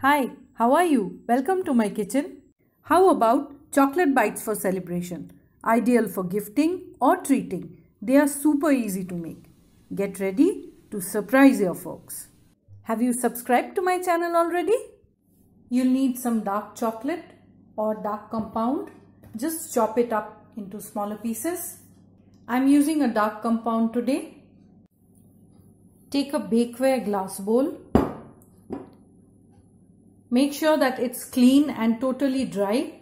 Hi, how are you? Welcome to my kitchen. How about chocolate bites for celebration? Ideal for gifting or treating. They are super easy to make. Get ready to surprise your folks. Have you subscribed to my channel already? You'll need some dark chocolate or dark compound. Just chop it up into smaller pieces. I'm using a dark compound today. Take a bakeware glass bowl. Make sure that it's clean and totally dry,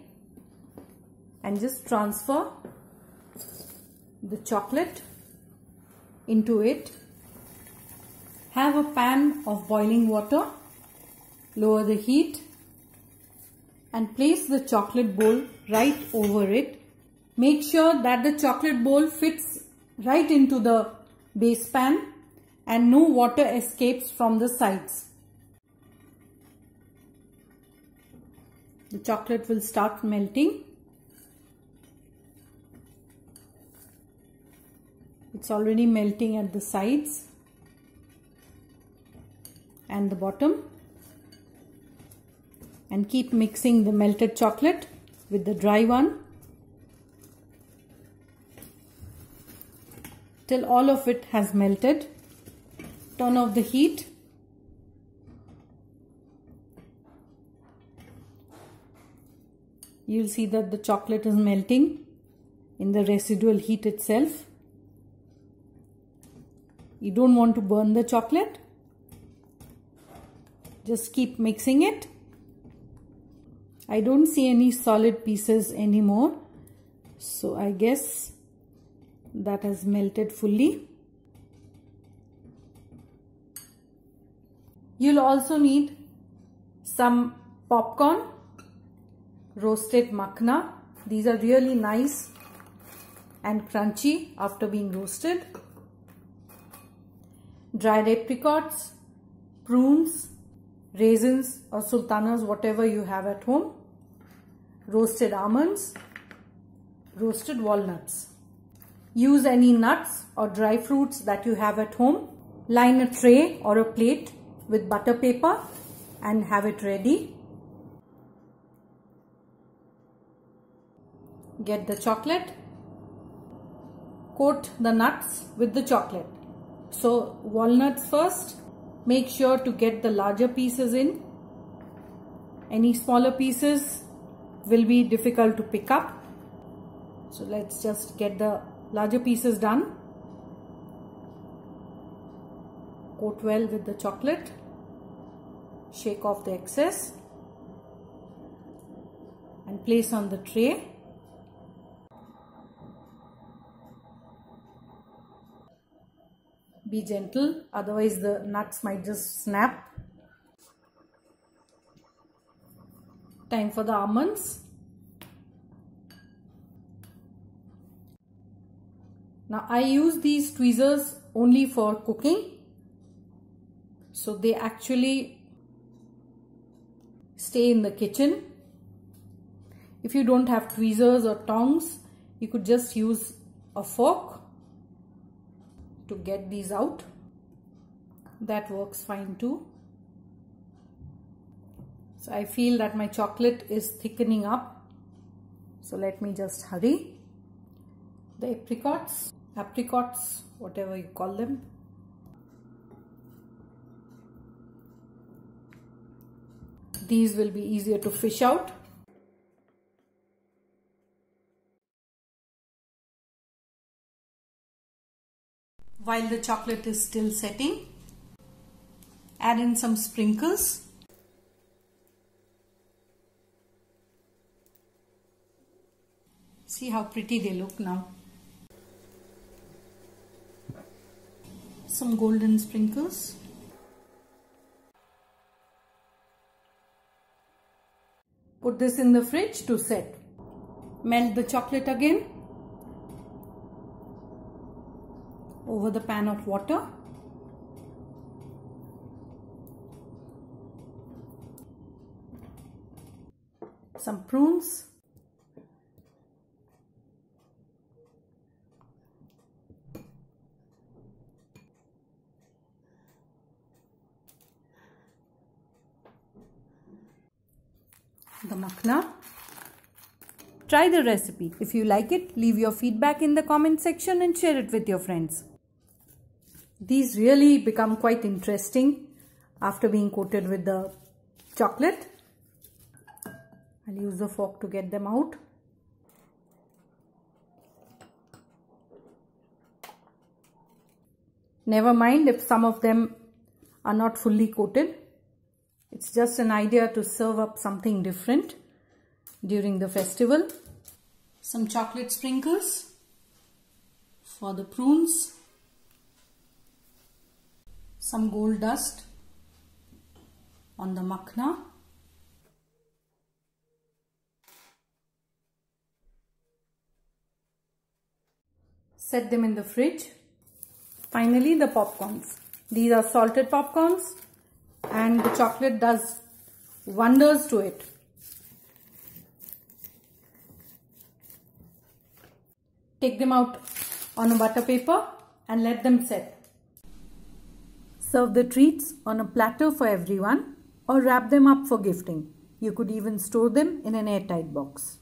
and just transfer the chocolate into it. Have a pan of boiling water, lower the heat and place the chocolate bowl right over it. Make sure that the chocolate bowl fits right into the base pan and no water escapes from the sides. The chocolate will start melting. It's already melting at the sides and the bottom. And keep mixing the melted chocolate with the dry one till all of it has melted. Turn off the heat. You'll see that the chocolate is melting in the residual heat itself. You don't want to burn the chocolate. Just keep mixing it. I don't see any solid pieces anymore. So I guess that has melted fully. You'll also need some popcorn. Roasted makhana. These are really nice and crunchy after being roasted. Dried apricots, prunes, raisins or sultanas, whatever you have at home. Roasted almonds, roasted walnuts. Use any nuts or dry fruits that you have at home. Line a tray or a plate with butter paper and have it ready. Get the chocolate, coat the nuts with the chocolate. So walnuts first, make sure to get the larger pieces in. Any smaller pieces will be difficult to pick up. So let's just get the larger pieces done. Coat well with the chocolate. Shake off the excess and place on the tray. Be gentle, otherwise the nuts might just snap. Time for the almonds. Now I use these tweezers only for cooking. So they actually stay in the kitchen. If you don't have tweezers or tongs, you could just use a fork to get these out. That works fine too. So I feel that my chocolate is thickening up. So let me just hurry. The apricots, whatever you call them. These will be easier to fish out. While the chocolate is still setting, add in some sprinkles. See how pretty they look now. Some golden sprinkles. Put this in the fridge to set. Melt the chocolate again over the pan of water. Some prunes. the makhna. Try the recipe. If you like it, leave your feedback in the comment section and share it with your friends. These really become quite interesting after being coated with the chocolate. I'll use the fork to get them out. Never mind if some of them are not fully coated. It's just an idea to serve up something different during the festival. Some chocolate sprinkles for the prunes. Some gold dust on the makhna. Set them in the fridge. Finally, the popcorns. These are salted popcorns and the chocolate does wonders to it. Take them out on a butter paper and let them set. Serve the treats on a platter for everyone or wrap them up for gifting. You could even store them in an airtight box.